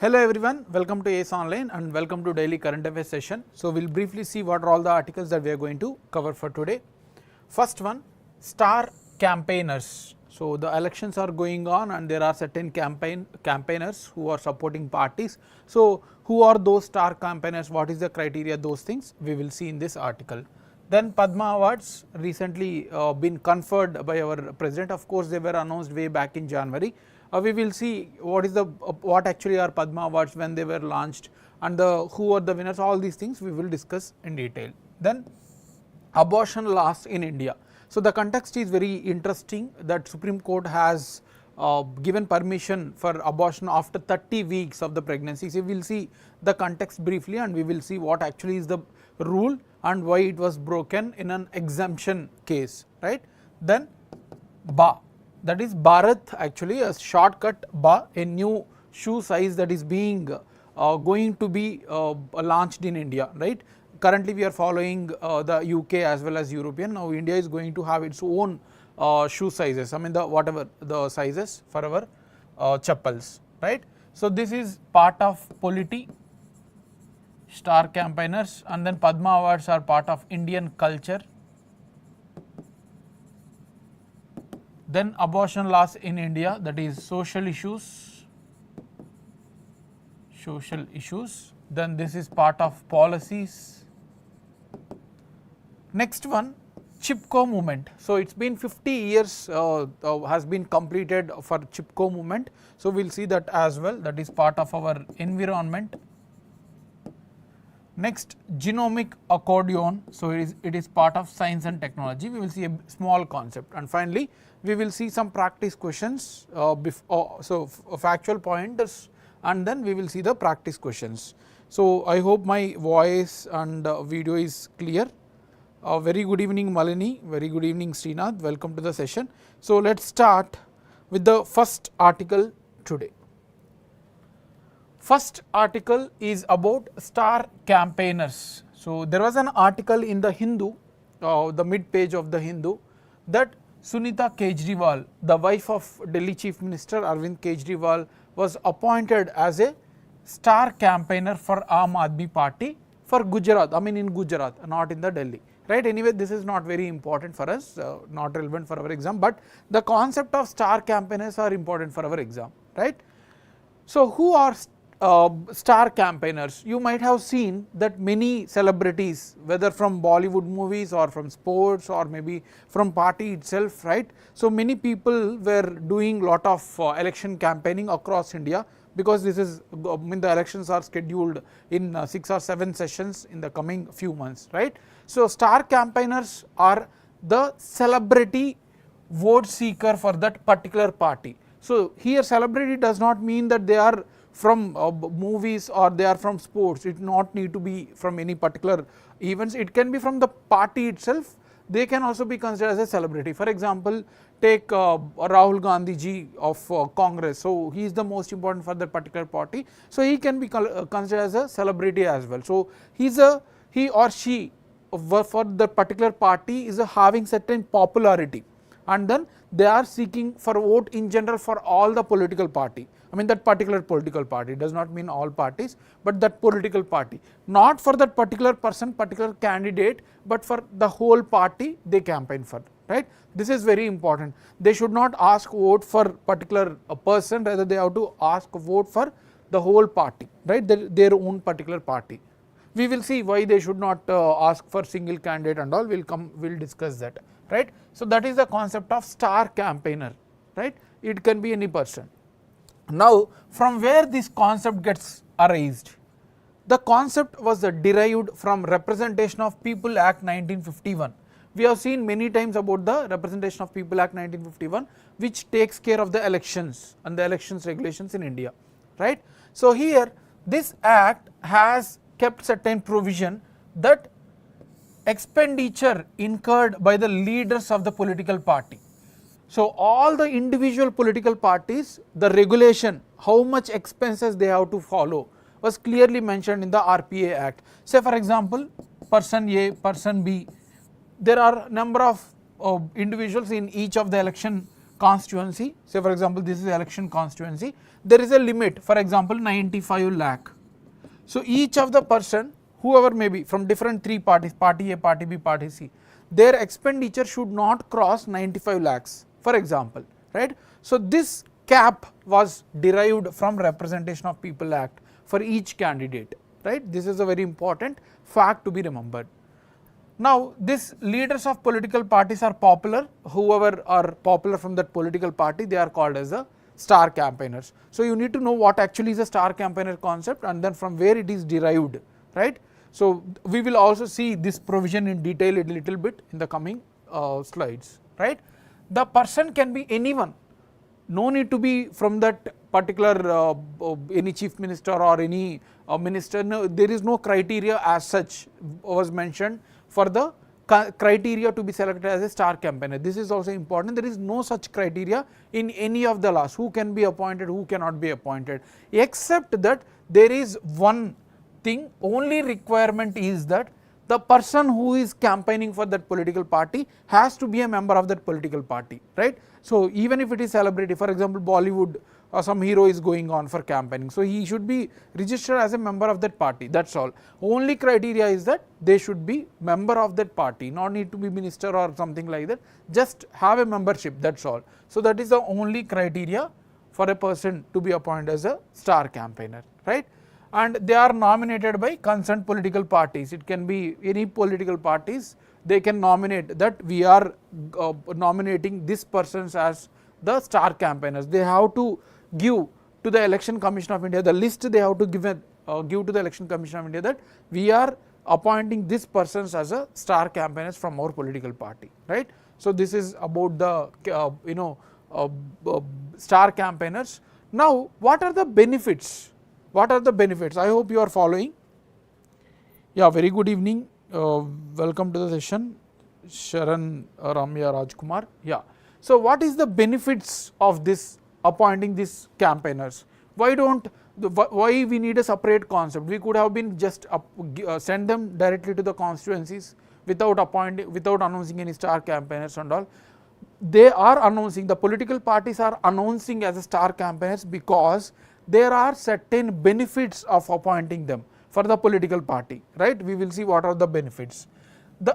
Hello everyone, welcome to ACE Online and welcome to daily current affairs session. So, we will briefly see what are all the articles that we are going to cover for today. First one, star campaigners. So, the elections are going on and there are certain campaigners who are supporting parties. So, who are those star campaigners, what is the criteria, those things we will see in this article. Then Padma Awards recently been conferred by our president. Of course, they were announced way back in January. We will see what actually are Padma Awards, when they were launched, and who are the winners. All these things we will discuss in detail. Then abortion laws in India. So, the context is very interesting that Supreme Court has given permission for abortion after 30 weeks of the pregnancy. So, we will see the context briefly and we will see what actually is the rule and why it was broken in an exemption case, right. Then BA, that is Bharat, actually a shortcut BA, a new shoe size that is being going to be launched in India, right. Currently we are following the UK as well as European. Now India is going to have its own shoe sizes, I mean whatever the sizes for our chappals, right. So, this is part of polity, star campaigners, and then Padma Awards are part of Indian culture. Then abortion laws in India, that is social issues. Then this is part of policies. Next one, Chipko movement. So, it has been 50 years has been completed for Chipko movement. So, we will see that as well, that is part of our environment. Next, genomic accordion. So, it is part of science and technology. We will see a small concept, and finally we will see some practice questions, so factual pointers, and then we will see the practice questions. So, I hope my voice and video is clear. Very good evening Malini, very good evening Srinath, welcome to the session. So, let us start with the first article today. First article is about star campaigners. So, there was an article in the Hindu, the mid page of the Hindu, that Sunita Kejriwal, the wife of Delhi Chief Minister Arvind Kejriwal, was appointed as a star campaigner for Aam Aadmi Party for Gujarat, I mean in Gujarat, not in the Delhi, right. Anyway, this is not very important for us, not relevant for our exam, but the concept of star campaigners are important for our exam, right. So, who are star campaigners? You might have seen that many celebrities, whether from Bollywood movies or from sports or maybe from party itself, right. So, many people were doing lot of election campaigning across India, because this is the elections are scheduled in 6 or 7 sessions in the coming few months, right. So, star campaigners are the celebrity vote seeker for that particular party. So, here celebrity does not mean that they are from movies or they are from sports. It not need to be from any particular events, it can be from the party itself. They can also be considered as a celebrity. For example, take Rahul Gandhi ji of Congress. So, he is the most important for that particular party. So, he can be considered as a celebrity as well. So, he or she for the particular party is having certain popularity, and then they are seeking for vote in general for all the political party. I mean that particular political party, does not mean all parties, but that political party, not for that particular person, particular candidate, but for the whole party they campaign for, right. This is very important. They should not ask vote for particular person, rather they have to ask vote for the whole party, right, their own particular party. We will see why they should not ask for single candidate and all, we will discuss that, right. So, that is the concept of star campaigner, right, it can be any person. Now, from where this concept gets arised? The concept was derived from Representation of People Act 1951. We have seen many times about the Representation of People Act 1951, which takes care of the elections and the elections regulations in India, right. So, here this act has kept certain provision that expenditure incurred by the leaders of the political party. So, all the individual political parties, the regulation, how much expenses they have to follow was clearly mentioned in the RPA Act. Say for example, person A, person B, there are number of individuals in each of the election constituency, say for example this is election constituency, there is a limit, for example 95 lakh. So each of the person, whoever may be from different three parties, party A, party B, party C, their expenditure should not cross 95 lakhs, for example, right. So this cap was derived from Representation of People Act for each candidate, right. This is a very important fact to be remembered. Now these leaders of political parties are popular, whoever are popular from that political party, they are called as the star campaigners. So you need to know what actually is a star campaigner concept and then from where it is derived, right. So we will also see this provision in detail a little bit in the coming slides, right. The person can be anyone, no need to be from that particular any chief minister or any minister, no, there is no criteria as such was mentioned for the criteria to be selected as a star campaigner. This is also important, there is no such criteria in any of the laws, who can be appointed, who cannot be appointed, except that there is one thing, only requirement is that the person who is campaigning for that political party has to be a member of that political party, right. So even if it is celebrity, for example Bollywood, some hero is going on for campaigning, so he should be registered as a member of that party, that's all. Only criteria is that they should be member of that party, not need to be minister or something like that, just have a membership, that's all. So that is the only criteria for a person to be appointed as a star campaigner, right. And they are nominated by concerned political parties, it can be any political parties, they can nominate that we are nominating this persons as the star campaigners. They have to give to the Election Commission of India, the list they have to give to the Election Commission of India that we are appointing this persons as a star campaigners from our political party, right. So this is about the star campaigners. Now what are the benefits? What are the benefits? I hope you are following. Yeah, very good evening. Welcome to the session, Sharan, Ramya, Rajkumar. Yeah. So what is the benefits of this appointing these campaigners? Why we need a separate concept? We could have been just send them directly to the constituencies without announcing any star campaigners and all. They are announcing, the political parties are announcing as a star campaigners because there are certain benefits of appointing them for the political party, right. We will see what are the benefits.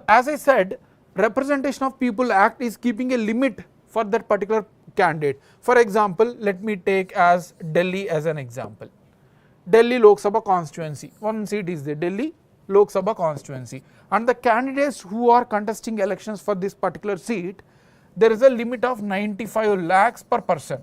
As I said, Representation of People Act is keeping a limit for that particular candidate. For example, let me take as Delhi as an example. Delhi Lok Sabha constituency, one seat is there, Delhi Lok Sabha constituency, and the candidates who are contesting elections for this particular seat, there is a limit of 95 lakhs per person.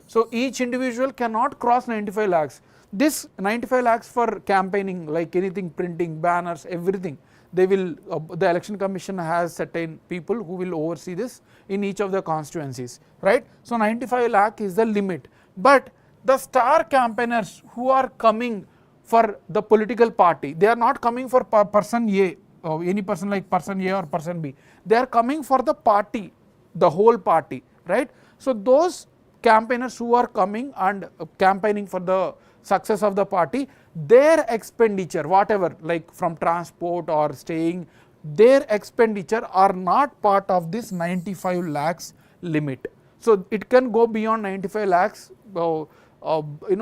So each individual cannot cross 95 lakhs. This 95 lakhs for campaigning, like anything, printing, banners, everything, they will, the Election Commission has certain people who will oversee this in each of the constituencies, right. So 95 lakh is the limit, but the star campaigners who are coming for the political party, they are not coming for person A, any person like person A or person B, they are coming for the party, the whole party, right. So those campaigners who are coming and campaigning for the success of the party, their expenditure, whatever, like from transport or staying, their expenditure are not part of this 95 lakhs limit. So it can go beyond 95 lakhs.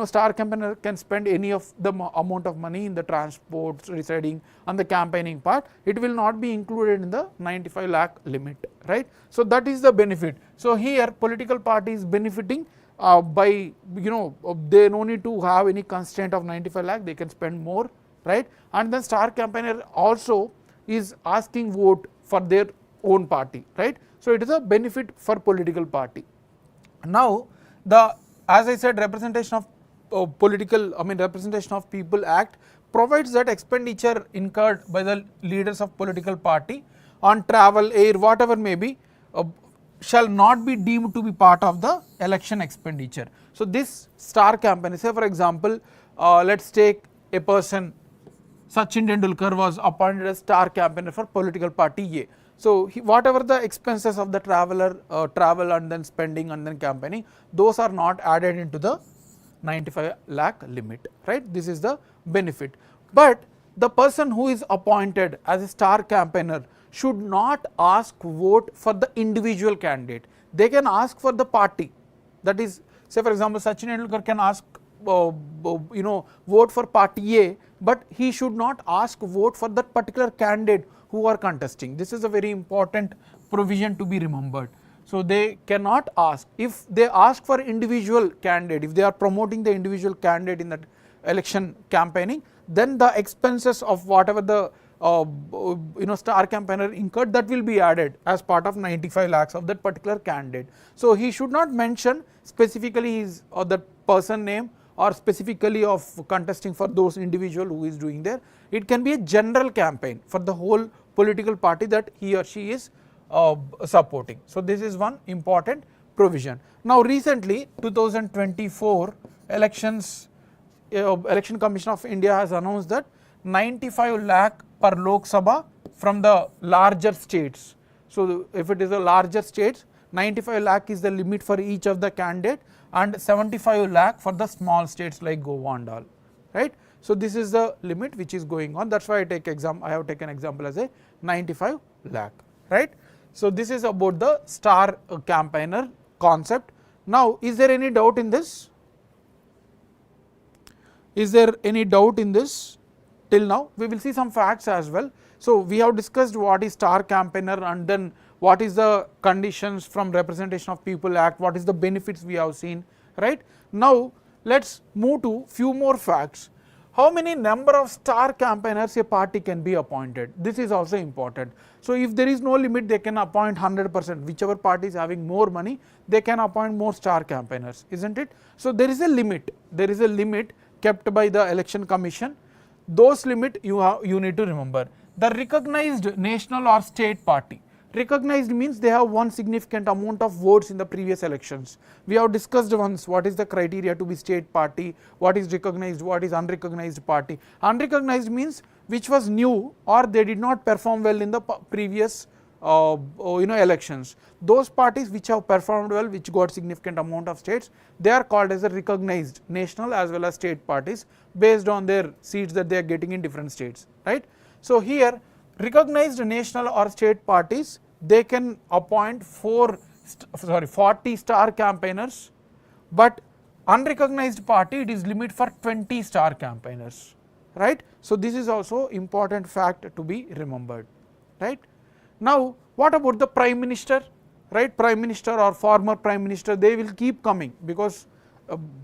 Star campaigner can spend any of the amount of money in the transport, residing and the campaigning part. It will not be included in the 95 lakh limit, right. So that is the benefit. So here political party is benefiting by, they no need to have any constraint of 95 lakh, they can spend more, right. And then star campaigner also is asking vote for their own party, right. So it is a benefit for political party. Now as I said, Representation of Representation of People Act provides that expenditure incurred by the leaders of political party on travel, air, whatever may be, shall not be deemed to be part of the election expenditure. So this star campaign, say for example, let's take a person, Sachin Tendulkar was appointed as star campaigner for political party A. So whatever the expenses of the travel and then spending and then campaigning, those are not added into the 95 lakh limit, right. This is the benefit. But the person who is appointed as a star campaigner should not ask vote for the individual candidate. they can ask for the party. That is, say for example, Sachin Tendulkar can ask vote for party A, but he should not ask vote for that particular candidate who are contesting. This is a very important provision to be remembered. So they cannot ask. If they ask for individual candidate, if they are promoting the individual candidate in that election campaigning, then the expenses of whatever the star campaigner incurred, that will be added as part of 95 lakhs of that particular candidate. So he should not mention specifically his or the person name or specifically of contesting for those individual who is doing there. It can be a general campaign for the whole political party that he or she is supporting. So this is one important provision. Now recently 2024 elections, Election Commission of India has announced that 95 lakh per Lok Sabha from the larger states. So if it is a larger states, 95 lakh is the limit for each of the candidate and 75 lakh for the small states like Goa and all, right. So this is the limit which is going on. That's why I have taken example as a 95 lakh, right. So this is about the star campaigner concept. Now is there any doubt in this? Is there any doubt in this till now? We will see some facts as well. So we have discussed what is star campaigner and then what is the conditions from Representation of People Act, what is the benefits we have seen, right. Now let us move to few more facts. How many number of star campaigners a party can be appointed? This is also important. So if there is no limit, they can appoint 100%, whichever party is having more money, they can appoint more star campaigners, isn't it? So there is a limit, kept by the Election Commission. Those limit you need to remember. The recognized national or state party. Recognized means they have won significant amount of votes in the previous elections. We have discussed once what is the criteria to be state party, what is recognized, what is unrecognized party. Unrecognized means which was new or they did not perform well in the previous elections. Those parties which have performed well, which got significant amount of states, they are called as a recognized national as well as state parties based on their seats that they are getting in different states, right. So here recognized national or state parties, they can appoint 40 star campaigners, but unrecognized party it is limit for 20 star campaigners, right. So this is also important fact to be remembered, right. Now what about the Prime Minister, right? Prime Minister or former Prime Minister, they will keep coming because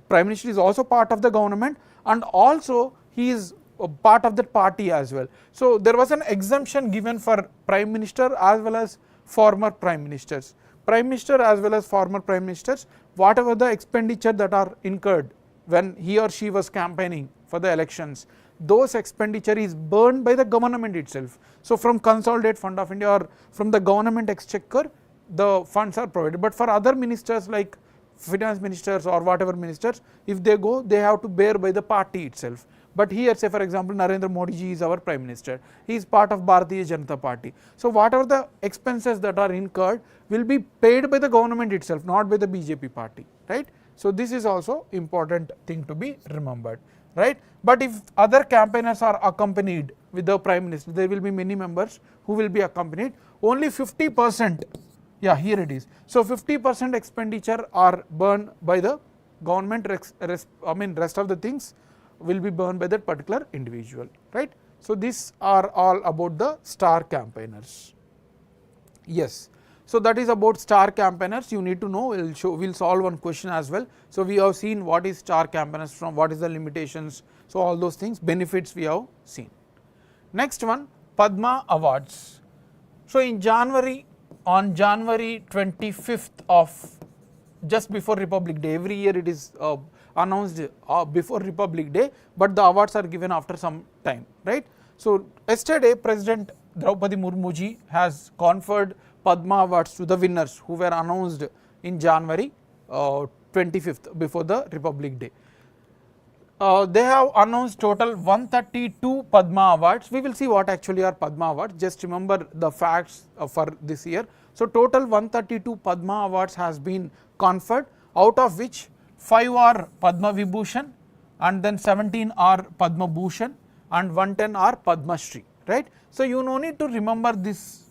Prime Minister is also part of the government and also he is a part of that party as well. So there was an exemption given for Prime Minister as well as former Prime Ministers. Prime Minister as well as former Prime Ministers, whatever the expenditure that are incurred when he or she was campaigning for the elections, those expenditure is burned by the government itself. So from Consolidated Fund of India or from the government exchequer, the funds are provided. But for other ministers like finance ministers or whatever ministers, if they go, they have to bear by the party itself. But here, say for example, Narendra Modi ji is our Prime Minister. He is part of Bharatiya Janata Party. So whatever the expenses that are incurred will be paid by the government itself, not by the BJP party, right. So this is also important thing to be remembered, right. But if other campaigners are accompanied with the Prime Minister, there will be many members who will be accompanied, only 50%, yeah, here it is. So 50% expenditure are burned by the government, rest of the things will be burned by that particular individual, right. So these are all about the star campaigners. Yes, so that is about star campaigners. You need to know, we'll solve one question as well. So we have seen what is star campaigners, from what is the limitations, so all those things, benefits we have seen. Next one, Padma Awards. So in on January 25th of just before Republic Day, every year it is announced before Republic Day, but the awards are given after some time, right. So yesterday President Draupadi Murmu ji has conferred Padma Awards to the winners who were announced in January 25th before the Republic Day. They have announced total 132 Padma Awards. We will see what actually are Padma Awards, just remember the facts for this year. So total 132 Padma Awards has been conferred, out of which 5 are Padma Vibhushan and then 17 are Padma Bhushan and 110 are Padma Shri, right. So you no need to remember this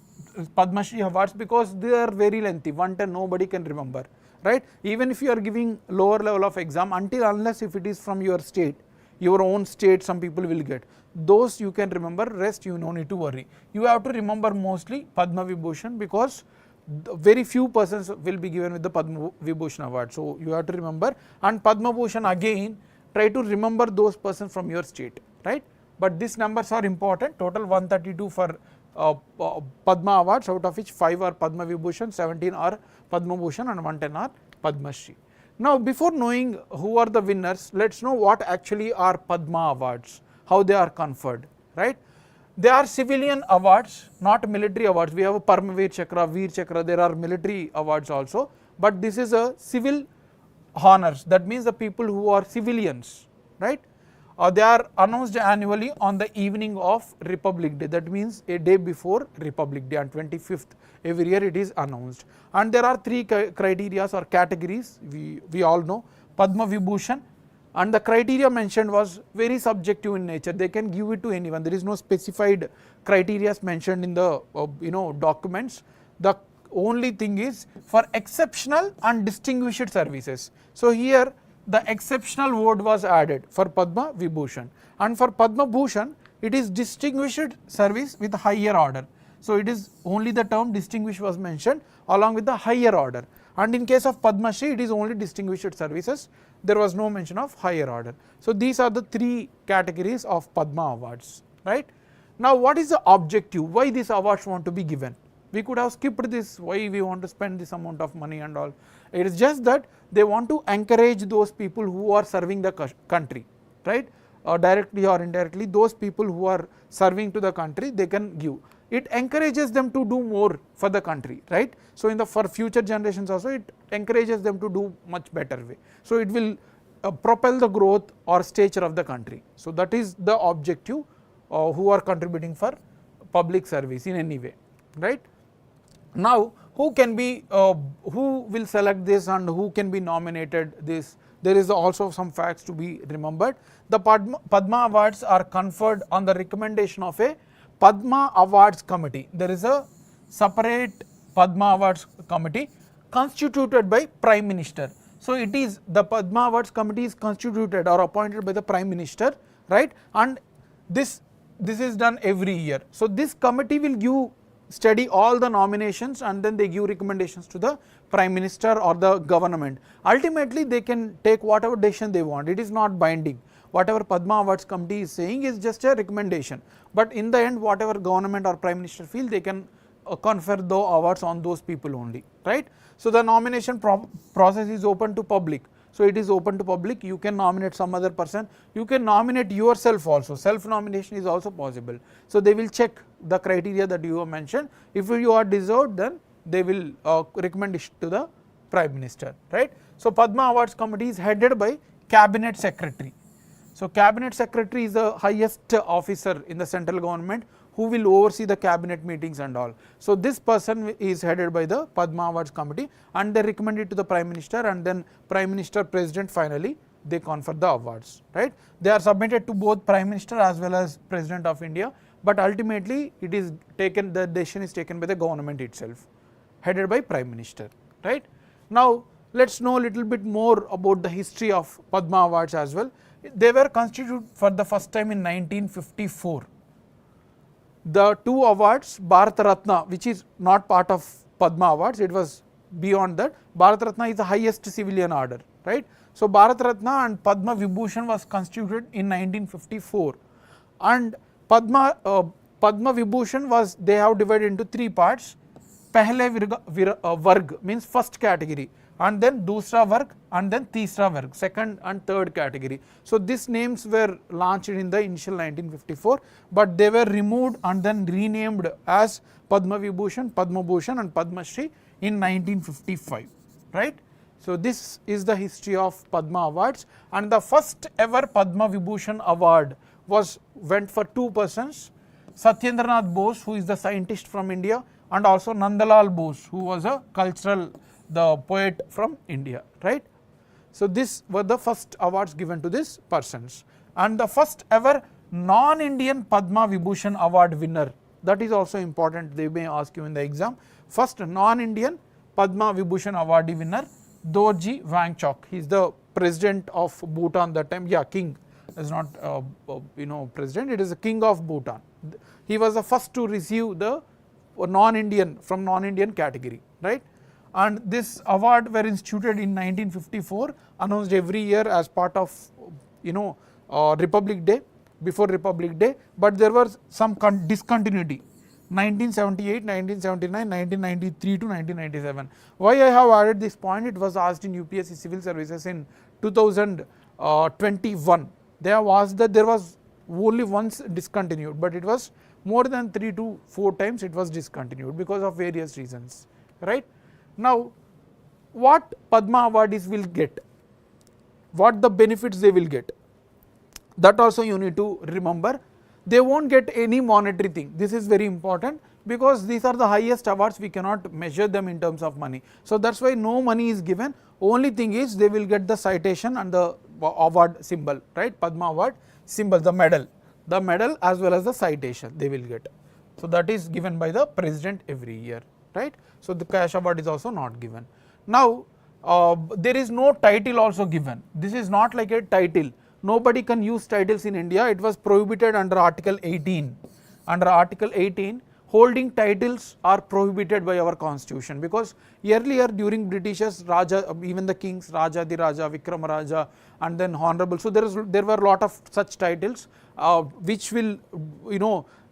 Padma Shri awards because they are very lengthy, 110 nobody can remember, right. Even if you are giving lower level of exam, until unless if it is from your state, your own state, some people will get those, you can remember, rest you no need to worry. You have to remember mostly Padma Vibhushan because very few persons will be given with the Padma Vibhushan award. So you have to remember, and Padma Bhushan again try to remember those persons from your state, right. But these numbers are important, total 132 for Padma awards, out of which 5 are Padma Vibhushan, 17 are Padma Bhushan and 110 are Padma Shri. Now before knowing who are the winners, let us know what actually are Padma awards, how they are conferred, right. They are civilian awards, not military awards. We have a Parmavir Chakra, Veer Chakra, there are military awards also, but this is a civil honors, that means the people who are civilians, right. They are announced annually on the evening of Republic Day, that means a day before Republic Day, on 25th every year it is announced. And there are 3 criteria or categories, we all know, Padma Vibhushan, and the criteria mentioned was very subjective in nature, they can give it to anyone, there is no specified criteria mentioned in the documents. The only thing is for exceptional and distinguished services. So here the exceptional word was added for Padma Vibhushan, and for Padma Bhushan it is distinguished service with higher order. So it is only the term distinguished was mentioned along with the higher order, and in case of Padma Shri it is only distinguished services, there was no mention of higher order. So these are the 3 categories of Padma awards, right. Now what is the objective, why these awards want to be given? We could have skipped this, why we want to spend this amount of money and all. It is just that they want to encourage those people who are serving the country, right, directly or indirectly, those people who are serving to the country, they can give. It encourages them to do more for the country, right. So for future generations also it encourages them to do much better way. So it will propel the growth or stature of the country. So that is the objective who are contributing for public service in any way, right. Now who can be, who will select this and who can be nominated this? There is also some facts to be remembered. The Padma awards are conferred on the recommendation of a Padma Awards Committee. There is a separate Padma Awards Committee constituted by Prime Minister. So it is the Padma Awards Committee is constituted or appointed by the Prime Minister, right, and this is done every year. So this committee will study all the nominations and then they give recommendations to the Prime Minister or the government. Ultimately they can take whatever decision they want, it is not binding. Whatever Padma Awards Committee is saying is just a recommendation, but in the end whatever government or Prime Minister feel, they can confer the awards on those people only, right. So the nomination process is open to public. So it is open to public, you can nominate some other person, you can nominate yourself also, self nomination is also possible. So they will check the criteria that you have mentioned, if you are deserved then they will recommend it to the Prime Minister, right. So Padma Awards Committee is headed by Cabinet Secretary. So Cabinet Secretary is the highest officer in the central government who will oversee the cabinet meetings and all. So this person is headed by the Padma Awards Committee and they recommend it to the Prime Minister, and then Prime Minister, President, finally they confer the awards, right. They are submitted to both Prime Minister as well as President of India, but ultimately it is taken, the decision is taken by the government itself, headed by Prime Minister, right. Now let us know a little bit more about the history of Padma Awards as well. They were constituted for the first time in 1954. The 2 awards, Bharat Ratna, which is not part of Padma Awards, it was beyond that. Bharat Ratna is the highest civilian order, right. So Bharat Ratna and Padma Vibhushan was constituted in 1954, and Padma Vibhushan was, they have divided into 3 parts. Pehle Varg means first category, and then Dusra Varg, and then Tisra Varg, second and third category. So these names were launched in the initial 1954, but they were removed and then renamed as Padma Vibhushan, Padma Bhushan and Padma Shri in 1955, right. So this is the history of Padma Awards, and the first ever Padma Vibhushan award went for 2 persons, Satyendranath Bose, who is the scientist from India, and also Nandalal Bose, who was a the poet from India, right. So these were the first awards given to these persons, and the first ever non-Indian Padma Vibhushan award winner, that is also important, they may ask you in the exam. First, non-Indian Padma Vibhushan awardee winner Dorji Wangchok, he is the president of Bhutan that time, king, is not president, it is the king of Bhutan. He was the first to receive the non-Indian from non-Indian category, right. And this award were instituted in 1954, announced every year as part of Republic Day, before Republic Day, but there was some discontinuity 1978, 1979, 1993 to 1997. Why I have added this point, it was asked in UPSC Civil Services in 2021. They have asked that there was only once discontinued, but it was more than 3 to 4 times it was discontinued because of various reasons, right. Now, what Padma awardees will get, what the benefits they will get, that also you need to remember. They won't get any monetary thing, this is very important, because these are the highest awards, we cannot measure them in terms of money. So, that is why no money is given, only thing is they will get the citation and the award symbol, right, Padma award symbol, the medal as well as the citation they will get. So, that is given by the president every year, right. So, the cash award is also not given. Now, there is no title also given, this is not like a title, nobody can use titles in India, it was prohibited under Article 18. Under Article 18, holding titles are prohibited by our constitution, because earlier during Britishers, Raja, even the kings, Raja the Raja, Vikrama Raja, and then Honorable, so there were a lot of such titles which will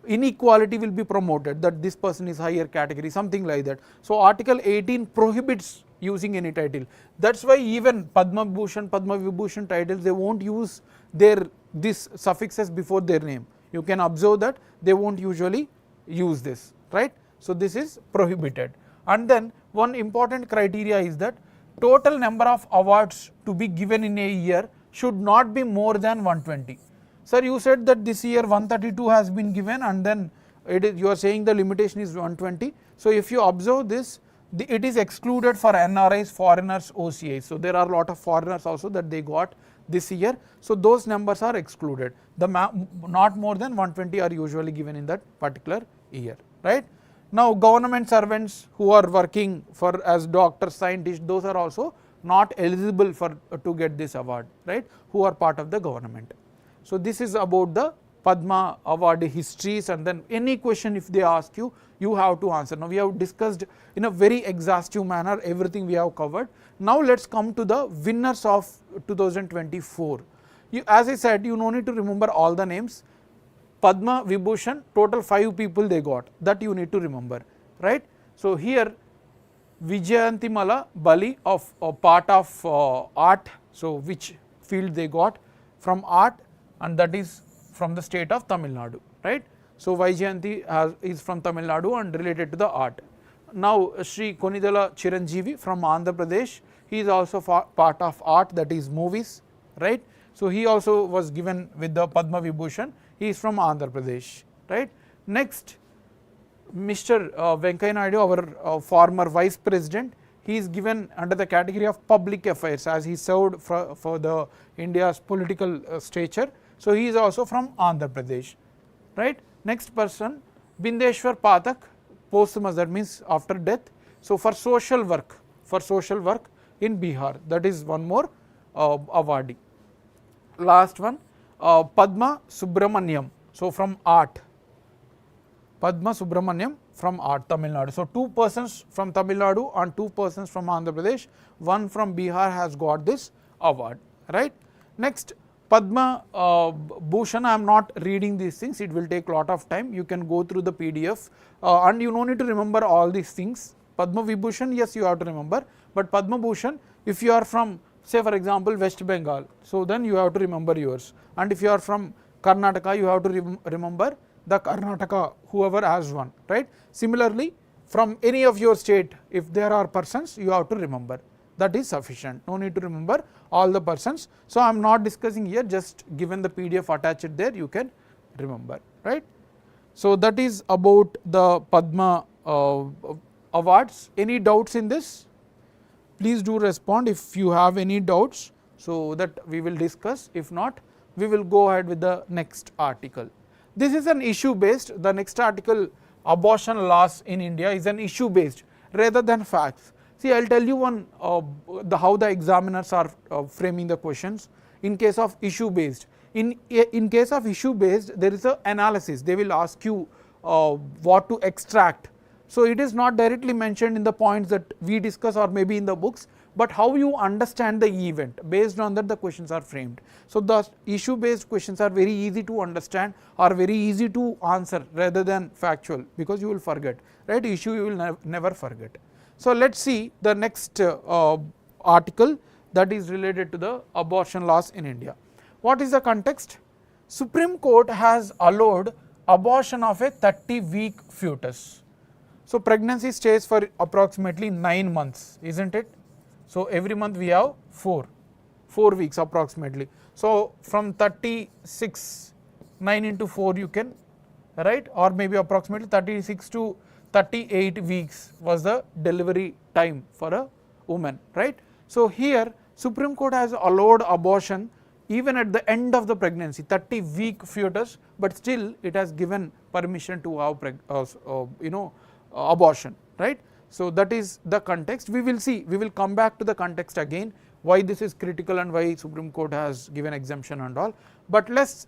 inequality will be promoted, that this person is higher category, something like that. So, Article 18 prohibits using any title, that is why even Padma Bhushan, Padma Vibhushan titles, they won't use this suffixes before their name, you can observe that they won't usually use this, right. So, this is prohibited. And then one important criteria is that total number of awards to be given in a year should not be more than 120. Sir, you said that this year 132 has been given, and then you are saying the limitation is 120. So, if you observe this, it is excluded for NRIs, foreigners, OCIs. So, there are a lot of foreigners also that they got this year. So, those numbers are excluded, not more than 120 are usually given in that particular year, right. Now, government servants who are working as doctors, scientists, those are also not eligible to get this award, right, who are part of the government. So, this is about the Padma award histories, and then any question if they ask you, you have to answer. Now, we have discussed in a very exhaustive manner everything we have covered. Now, let us come to the winners of 2024. As I said, you no need to remember all the names. Padma Vibhushan, total 5 people they got, that you need to remember, right. So, here Vijayantimala Bali of part of art, so which field they got from art, and that is from the state of Tamil Nadu, right. So, Vaijayanti is from Tamil Nadu and related to the art. Now, Sri Konidala Chiranjeevi from Andhra Pradesh, he is also part of art, that is movies, right. So, he also was given with the Padma Vibhushan, he is from Andhra Pradesh, right. Next, Mr. Venkaiah Naidu, our former vice president, he is given under the category of public affairs, as he served for the India's political stature. So, he is also from Andhra Pradesh, right. Next person, Bindeshwar Pathak, posthumous, that means after death. So, for social work in Bihar, that is one more awardee. Last one, Padma Subramaniam, so from art, Padma Subramaniam from art, Tamil Nadu. So, 2 persons from Tamil Nadu and 2 persons from Andhra Pradesh, one from Bihar has got this award, right. Next, Padma Bhushan, I am not reading these things, it will take lot of time, you can go through the PDF and you no need to remember all these things. Padma Vibhushan, yes, you have to remember, but Padma Bhushan, if you are from, say for example, West Bengal, so then you have to remember yours, and if you are from Karnataka, you have to remember the Karnataka, whoever has one, right. Similarly, from any of your state, if there are persons, you have to remember, that is sufficient, no need to remember all the persons. So, I am not discussing here, just given the PDF attached there, you can remember, right. So, that is about the Padma awards. Any doubts in this? Please do respond if you have any doubts, so that we will discuss. If not, we will go ahead with the next article. This is an issue based. The next article, abortion laws in India, is an issue based rather than facts. See, I will tell you one how the examiners are framing the questions in case of issue based. In case of issue based, there is an analysis. They will ask you what to extract. So it is not directly mentioned in the points that we discuss or maybe in the books, but how you understand the event, based on that the questions are framed. So the issue based questions are very easy to understand or very easy to answer rather than factual, because you will forget, right? Issue you will never forget. So let us see the next article that is related to the abortion laws in India. What is the context? Supreme Court has allowed abortion of a 30-week fetus. So pregnancy stays for approximately 9 months, isn't it? So every month we have 4 weeks approximately. So from 36, 9 into 4 you can, right, or maybe approximately 36 to 38 weeks was the delivery time for a woman, right. So here Supreme Court has allowed abortion even at the end of the pregnancy, 30-week fetus, but still it has given permission to have abortion, right. So that is the context. We will see, we will come back to the context again, why this is critical and why Supreme Court has given exemption and all. But let's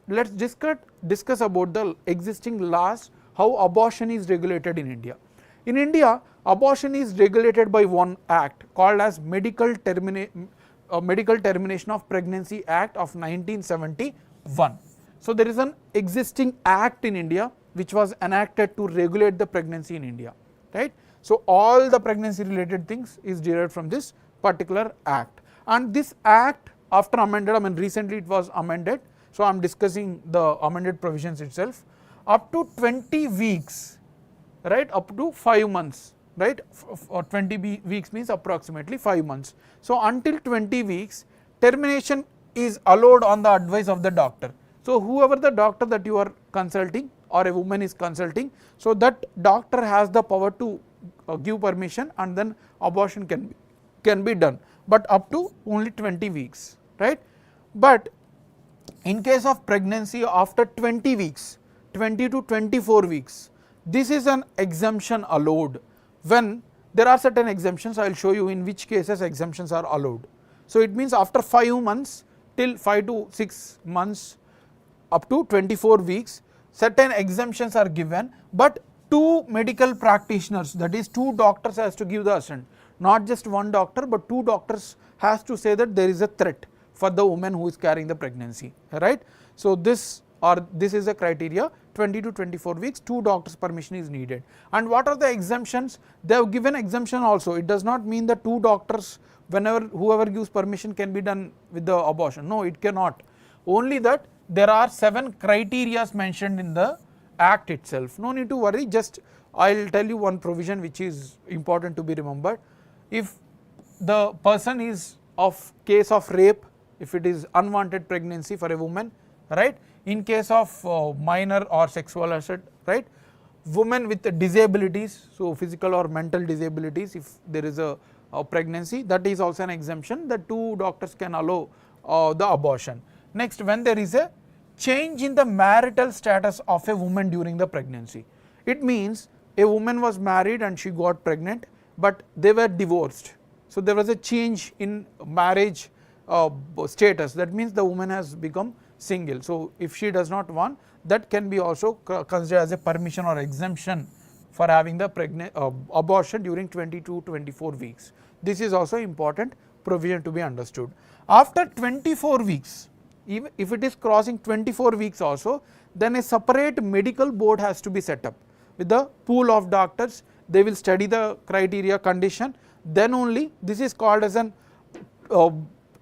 discuss about the existing laws, how abortion is regulated in India. In India, abortion is regulated by one act called as Medical Termination of Pregnancy Act of 1971. So there is an existing act in India which was enacted to regulate the pregnancy in India, right. So all the pregnancy related things is derived from this particular act, and this act after amended, I mean recently it was amended, so I am discussing the amended provisions itself, up to 20 weeks, right, up to 5 months, right, or 20 weeks means approximately 5 months. So until 20 weeks termination is allowed on the advice of the doctor. So whoever the doctor that you are consulting or a woman is consulting, so that doctor has the power to give permission and then abortion can be done, but up to only 20 weeks, right. But in case of pregnancy after 20 weeks, 20 to 24 weeks, this is an exemption allowed. When there are certain exemptions, I will show you in which cases exemptions are allowed. So it means after 5 months till 5 to 6 months up to 24 weeks, certain exemptions are given, but 2 medical practitioners, that is 2 doctors has to give the assent, not just 1 doctor, but 2 doctors has to say that there is a threat for the woman who is carrying the pregnancy, right. So this is the criteria, 20 to 24 weeks, 2 doctors permission is needed. And what are the exemptions? They have given exemption also. It does not mean that 2 doctors, whoever gives permission can be done with the abortion. No, it cannot. Only that there are 7 criteria mentioned in the act itself. No need to worry, just I will tell you one provision which is important to be remembered. If the person is of case of rape, if it is unwanted pregnancy for a woman, right, in case of minor or sexual assault, right, women with disabilities, so physical or mental disabilities, if there is a pregnancy, that is also an exemption, that 2 doctors can allow the abortion. Next, when there is a change in the marital status of a woman during the pregnancy, it means a woman was married and she got pregnant, but they were divorced. So there was a change in marriage status, that means the woman has become single. So if she does not want, that can be also considered as a permission or exemption for having the abortion during 20 to 24 weeks. This is also important provision to be understood. After 24 weeks, even if it is crossing 24 weeks also, then a separate medical board has to be set up with the pool of doctors. They will study the criteria condition, then only this is called as an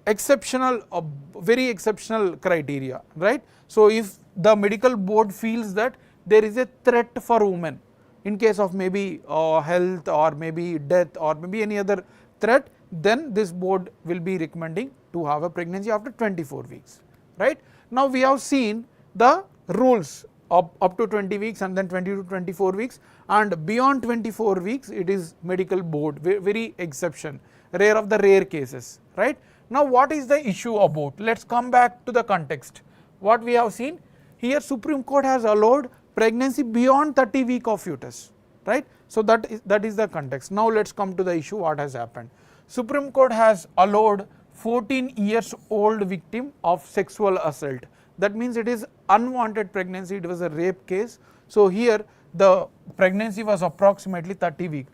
very exceptional criteria, right. So if the medical board feels that there is a threat for women in case of maybe health or maybe death or maybe any other threat, then this board will be recommending to have a pregnancy after 24 weeks, right. Now we have seen the rules up to 20 weeks and then 20 to 24 weeks, and beyond 24 weeks it is medical board, very exception, rare of the rare cases, right. Now what is the issue about? Let us come back to the context. What we have seen here Supreme Court has allowed pregnancy beyond 30 week of fetus, right. So that is the context. Now let us come to the issue what has happened. Supreme Court has allowed 14 years old victim of sexual assault. That means it is unwanted pregnancy, it was a rape case. So here the pregnancy was approximately 30 weeks.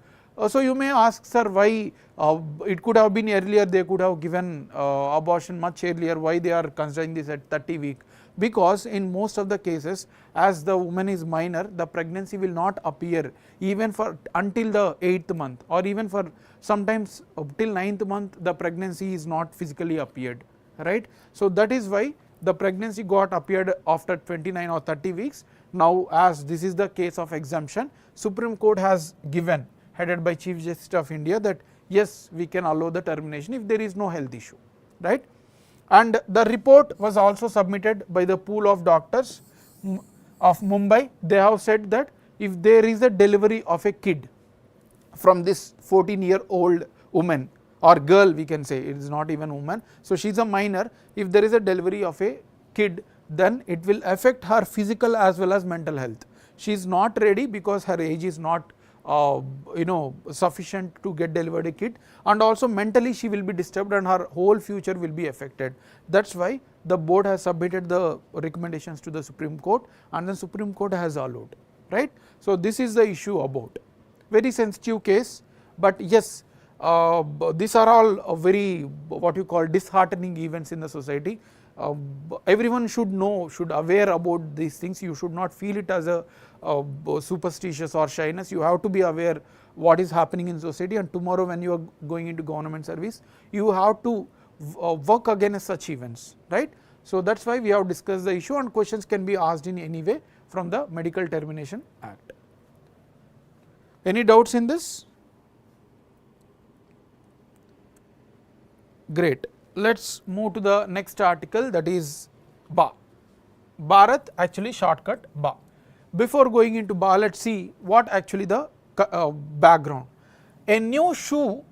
So you may ask, sir, why it could have been earlier, they could have given abortion much earlier, why they are considering this at 30 weeks? Because in most of the cases, as the woman is minor, the pregnancy will not appear even for until the 8th month, or even for sometimes till 9th month the pregnancy is not physically appeared, right. So that is why the pregnancy got appeared after 29 or 30 weeks. Now as this is the case of exemption, Supreme Court has given, headed by Chief Justice of India, that yes, we can allow the termination if there is no health issue, right. And the report was also submitted by the pool of doctors of Mumbai. They have said that if there is a delivery of a kid from this 14-year-old woman or girl, we can say, it is not even woman, so she is a minor, if there is a delivery of a kid, then it will affect her physical as well as mental health. She is not ready because her age is not sufficient to get delivered a kid, and also mentally she will be disturbed and her whole future will be affected. That is why the board has submitted the recommendations to the Supreme Court, and the Supreme Court has allowed, right. So this is the issue about, very sensitive case, but yes, these are all very what you call disheartening events in the society. Everyone should know, should aware about these things. You should not feel it as a superstitious or shyness. You have to be aware what is happening in society, and tomorrow when you are going into government service, you have to work against such events, right. So that is why we have discussed the issue, and questions can be asked in any way from the Medical Termination Act. Any doubts in this? Great. Let us move to the next article, that is BA. Bharat, actually shortcut BA. Before going into BA, let us see what actually the background. A new shoe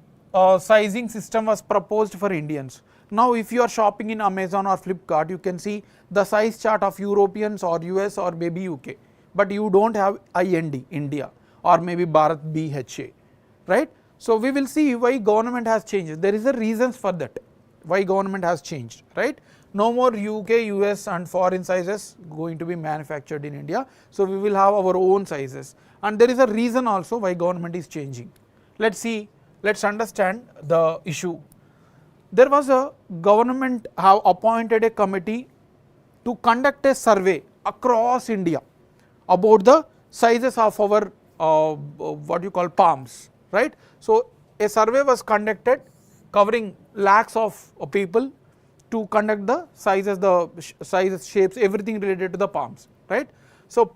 sizing system was proposed for Indians. Now if you are shopping in Amazon or Flipkart, you can see the size chart of Europeans or US or maybe UK, but you do not have IND, India, or maybe Bharat BHA, right. So we will see why government has changed. There is a reasons for that, why government has changed, right. No more UK, US and foreign sizes going to be manufactured in India. So we will have our own sizes, and there is a reason also why government is changing. Let us see, let us understand the issue. There was a government have appointed a committee to conduct a survey across India about the sizes of our what you call palms, right. So a survey was conducted covering lakhs of people to conduct the sizes, shapes, everything related to the palms, right. So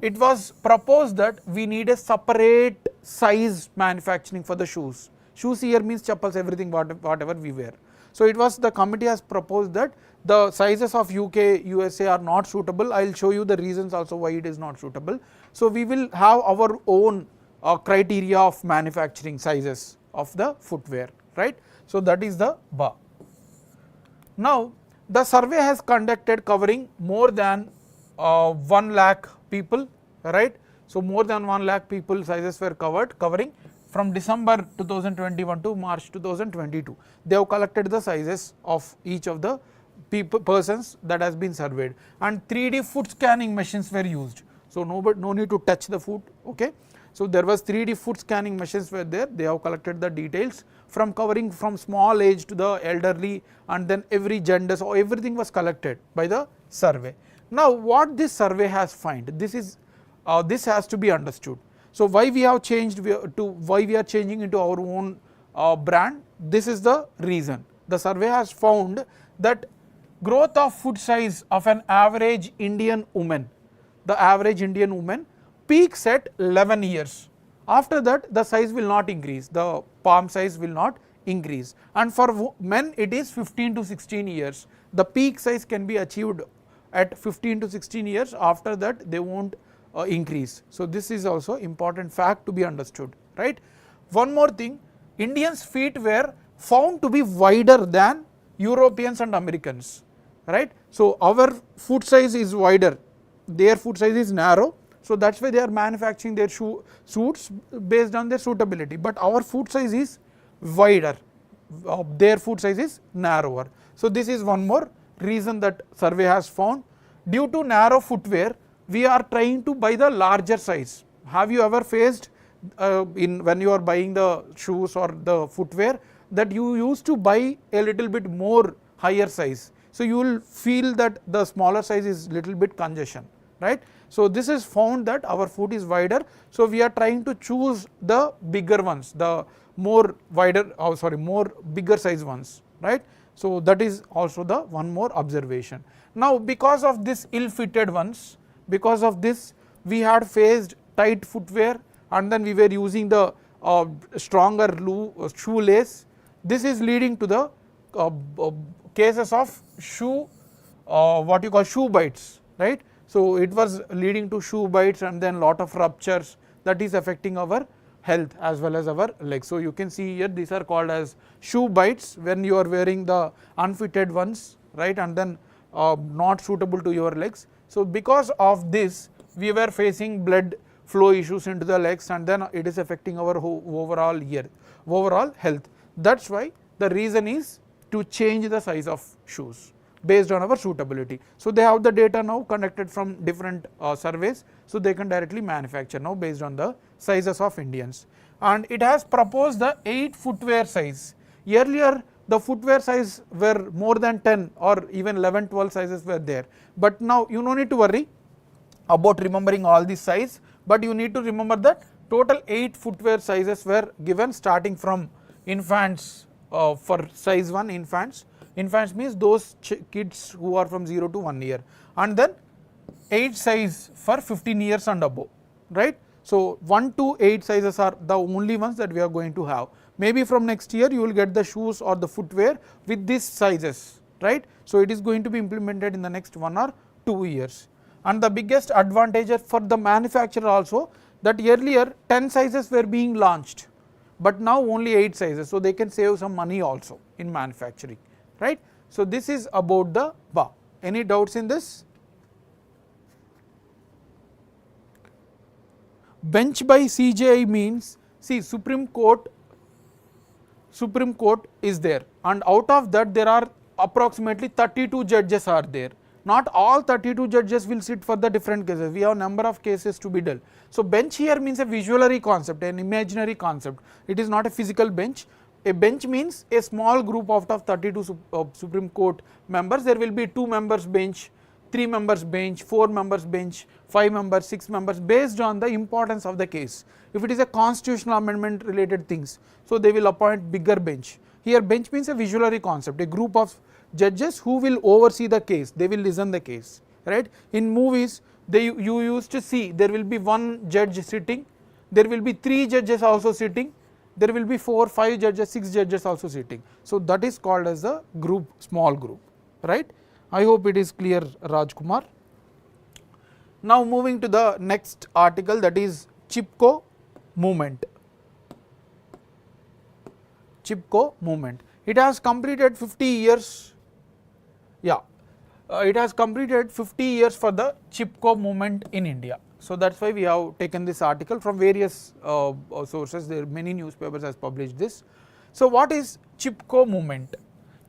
it was proposed that we need a separate size manufacturing for the shoes. Shoes here means chappals, everything whatever we wear. So it was, the committee has proposed that the sizes of UK, USA are not suitable. I will show you the reasons also why it is not suitable. So we will have our own criteria of manufacturing sizes of the footwear, right. So that is the BA. Now the survey has conducted covering more than 1 lakh people, right. So more than 1 lakh people sizes were covered, covering from December 2021 to March 2022. They have collected the sizes of each of the persons that has been surveyed, and 3D foot scanning machines were used. So no need to touch the foot, okay. So there was 3D foot scanning machines were there. They have collected the details from covering from small age to the elderly, and then every gender, so everything was collected by the survey. Now what this survey has found, this has to be understood. So why we have changed why we are changing into our own brand, this is the reason. The survey has found that growth of foot size of an average Indian woman, the average Indian woman peaks at 11 years. After that the size will not increase, the palm size will not increase, and for men it is 15 to 16 years. The peak size can be achieved at 15 to 16 years, after that they won't increase. So this is also important fact to be understood, right. One more thing, Indians' feet were found to be wider than Europeans and Americans, right. So our foot size is wider their foot size is narrow, so that is why they are manufacturing their suits based on their suitability, but our foot size is wider, their foot size is narrower. So this is one more reason that survey has found. Due to narrow footwear, we are trying to buy the larger size. Have you ever faced when you are buying the shoes or the footwear that you used to buy a little bit more higher size? So you will feel that the smaller size is little bit congestion, right? So this is found that our foot is wider, so we are trying to choose the bigger ones, the more bigger size ones, right? So that is also the one more observation. Now because of this ill fitted ones, because of this we had faced tight footwear, and then we were using the stronger shoelace. This is leading to the cases of shoe bites, right? So it was leading to shoe bites and then lot of ruptures, that is affecting our health as well as our legs. So you can see here these are called as shoe bites when you are wearing the unfitted ones, right, and then not suitable to your legs. So because of this we were facing blood flow issues into the legs, and then it is affecting our overall health. That is why the reason is to change the size of shoes based on our suitability. So they have the data now conducted from different surveys, so they can directly manufacture now based on the sizes of Indians. And it has proposed the 8 footwear size. Earlier the footwear size were more than 10 or even 11, 12 sizes were there, but now you no need to worry about remembering all these size, but you need to remember that total 8 footwear sizes were given, starting from infants for size 1 infants. Infants means those kids who are from 0 to 1 year, and then 8 size for 15 years and above, right. So 1 to 8 sizes are the only ones that we are going to have. Maybe from next year you will get the shoes or the footwear with these sizes, right. So it is going to be implemented in the next 1 or 2 years. And the biggest advantage for the manufacturer also, that earlier 10 sizes were being launched, but now only 8 sizes, so they can save some money also in manufacturing, right. So this is about the bar. Any doubts in this? Bench by CJI means, see, Supreme Court is there, and out of that there are approximately 32 judges are there. Not all 32 judges will sit for the different cases. We have number of cases to be dealt. So bench here means a visualary concept, an imaginary concept. It is not a physical bench. A bench means a small group out of 32 Supreme Court members. There will be 2 members bench, 3 members bench, 4 members bench, 5 members, 6 members, based on the importance of the case. If it is a constitutional amendment related things, so they will appoint bigger bench. Here bench means a visualary concept, a group of judges who will oversee the case, they will listen the case, right. In movies you used to see there will be 1 judge sitting, there will be 3 judges also sitting, there will be 4, 5 judges, 6 judges also sitting. So that is called as a group, small group, right. I hope it is clear, Rajkumar. Now moving to the next article, that is Chipko movement. Chipko movement. It has completed 50 years. It has completed 50 years for the Chipko movement in India. So that is why we have taken this article from various sources. There are many newspapers has published this. So what is Chipko movement?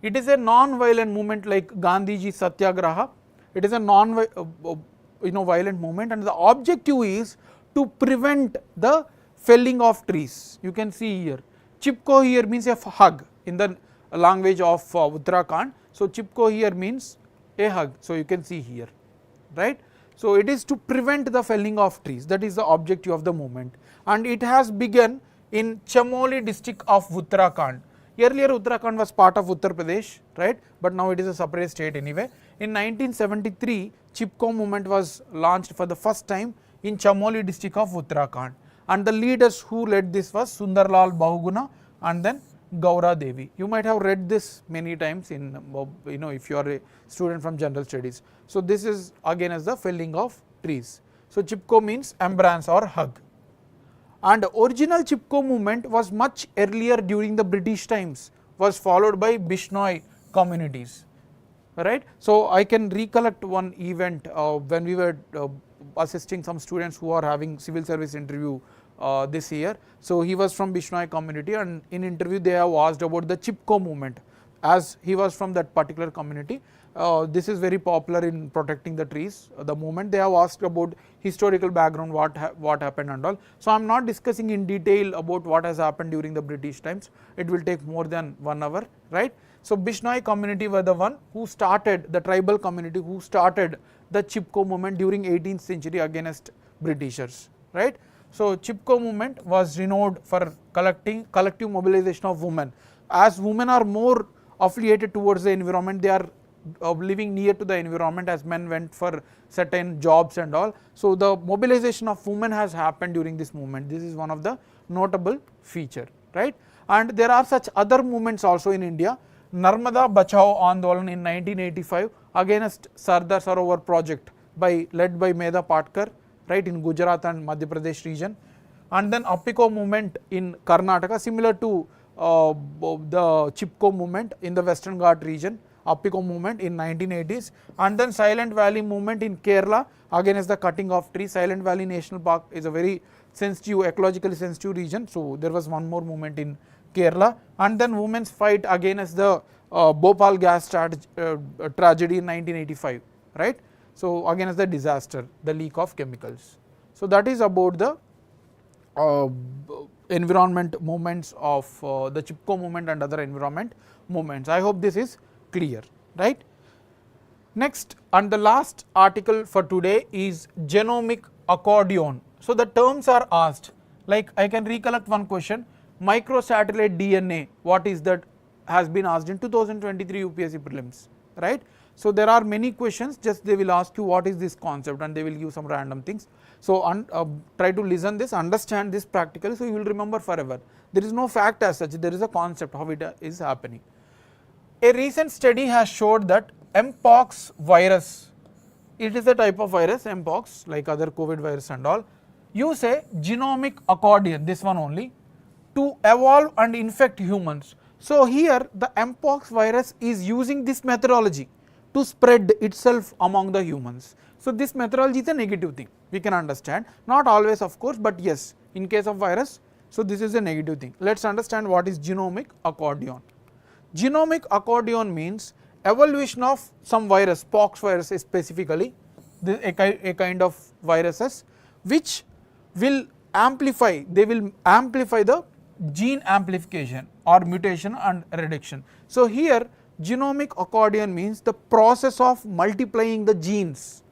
It is a non-violent movement like Gandhiji Satyagraha. It is a non-violent movement, and the objective is to prevent the felling of trees. You can see here, Chipko here means a hug in the language of Uttarakhand. So Chipko here means a hug. So you can see here, right. So it is to prevent the felling of trees. That is the objective of the movement, and it has begun in Chamoli district of Uttarakhand. Earlier Uttarakhand was part of Uttar Pradesh, right, but now it is a separate state anyway. In 1973, Chipko movement was launched for the first time in Chamoli district of Uttarakhand, and the leaders who led this was Sundarlal Bahuguna and then Gaura Devi. You might have read this many times in, if you are a student from general studies. So this is again as the felling of trees. So Chipko means embrace or hug. And original Chipko movement was much earlier during the British times, was followed by Bishnoi communities. right. So I can recollect one event when we were assisting some students who are having civil service interview this year. So he was from Bishnoi community, and in interview they have asked about the Chipko movement, as he was from that particular community. This is very popular in protecting the trees. The movement, they have asked about historical background, what happened and all. So I am not discussing in detail about what has happened during the British times. It will take more than 1 hour, right. So Bishnoi community were the one who started, the tribal community who started the Chipko movement during 18th century against Britishers, right. So Chipko movement was renowned for collective mobilization of women. As women are more affiliated towards the environment, they are living near to the environment, as men went for certain jobs and all. So the mobilization of women has happened during this movement. This is one of the notable feature, right. And there are such other movements also in India. Narmada Bachao Andolan in 1985 against Sardar Sarovar project led by Medha Patkar, right, in Gujarat and Madhya Pradesh region. And then Appiko movement in Karnataka, similar to the Chipko movement in the Western Ghat region, Appiko movement in 1980s. And then Silent Valley movement in Kerala against the cutting of trees. Silent Valley National Park is a very sensitive, ecologically sensitive region, so there was one more movement in Kerala. And then women's fight against the Bhopal gas tragedy in 1985, right. So against the disaster, the leak of chemicals. So that is about the environment movements of the Chipko movement and other environment movements. I hope this is clear, right. Next and the last article for today is genomic accordion. So the terms are asked, like I can recollect one question, microsatellite DNA, what is that, has been asked in 2023 UPSC prelims, right. So there are many questions, just they will ask you what is this concept and they will give some random things. So try to listen this, understand this practically, so you will remember forever. There is no fact as such, there is a concept how it is happening. A recent study has showed that Mpox virus, it is a type of virus, Mpox, like other COVID virus and all, use a genomic accordion, this one only, to evolve and infect humans. So here the Mpox virus is using this methodology to spread itself among the humans. So this methodology is a negative thing, we can understand, not always of course, but yes, in case of virus, so this is a negative thing. Let us understand what is genomic accordion. Genomic accordion means evolution of some virus, pox virus specifically, a kind of viruses which will amplify, they will amplify the gene amplification or mutation and reduction. So here genomic accordion means the process of multiplying the genes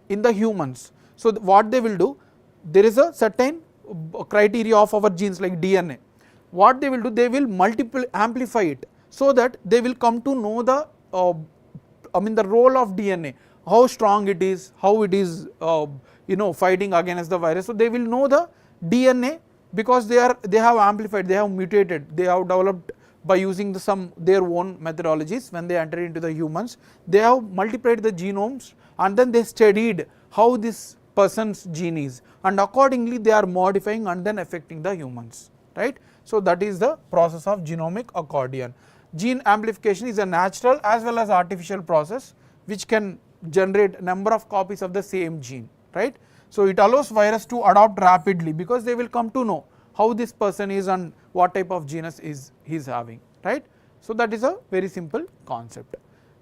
in the humans. So what they will do, there is a certain criteria of our genes like DNA. What they will do, they will amplify it, so that they will come to know the the role of DNA, how strong it is, how it is fighting against the virus. So they will know the DNA because they have amplified, they have mutated, they have developed by using their own methodologies. When they enter into the humans, they have multiplied the genomes and then they studied how this person's gene is, and accordingly they are modifying and then affecting the humans, right. So that is the process of genomic accordion. Gene amplification is a natural as well as artificial process which can generate number of copies of the same gene, right. So it allows virus to adapt rapidly because they will come to know how this person is and what type of genus is he is having, right. So that is a very simple concept.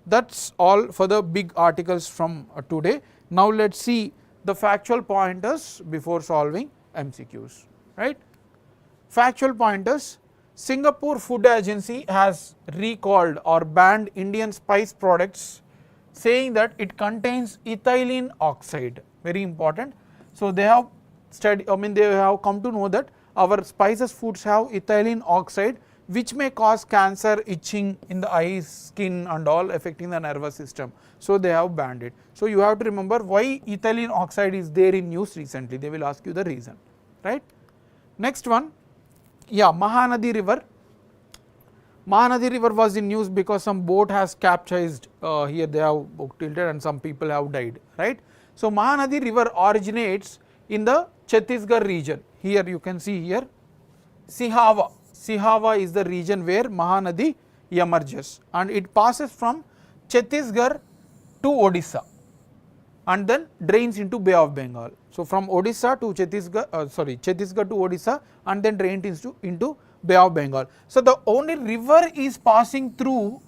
That's all for the big articles from today. Now let us see the factual pointers before solving MCQs, right. Factual pointers. Singapore Food Agency has recalled or banned Indian spice products, saying that it contains ethylene oxide, very important. So they have studied, they have come to know that our spices foods have ethylene oxide which may cause cancer, itching in the eyes, skin and all, affecting the nervous system. So they have banned it. So you have to remember why ethylene oxide is there in news recently, they will ask you the reason, right. Next one, yeah, Mahanadi River. Mahanadi River was in news because some boat has capsized, here they have tilted and some people have died, right. So Mahanadi River originates in the Chhattisgarh region. Here you can see here Sihava is the region where Mahanadi emerges, and it passes from Chhattisgarh to Odisha and then drains into Bay of Bengal. So from Odisha to Chhattisgarh to Odisha and then drains into Bay of Bengal. So the only river is passing through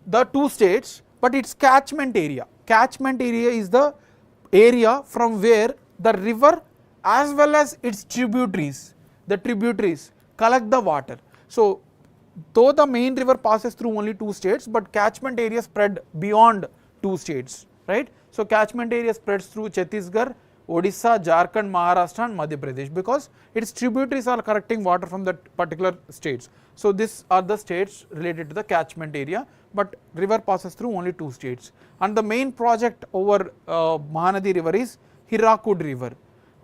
the two states, but its catchment area. Catchment area is the area from where the river as well as its tributaries, collect the water. So though the main river passes through only two states, but catchment area spread beyond two states, right? So catchment area spreads through Chhattisgarh, Odisha, Jharkhand, Maharashtra and Madhya Pradesh, because its tributaries are collecting water from that particular states. So these are the states related to the catchment area, but river passes through only two states. And the main project over Mahanadi river is Hirakud river.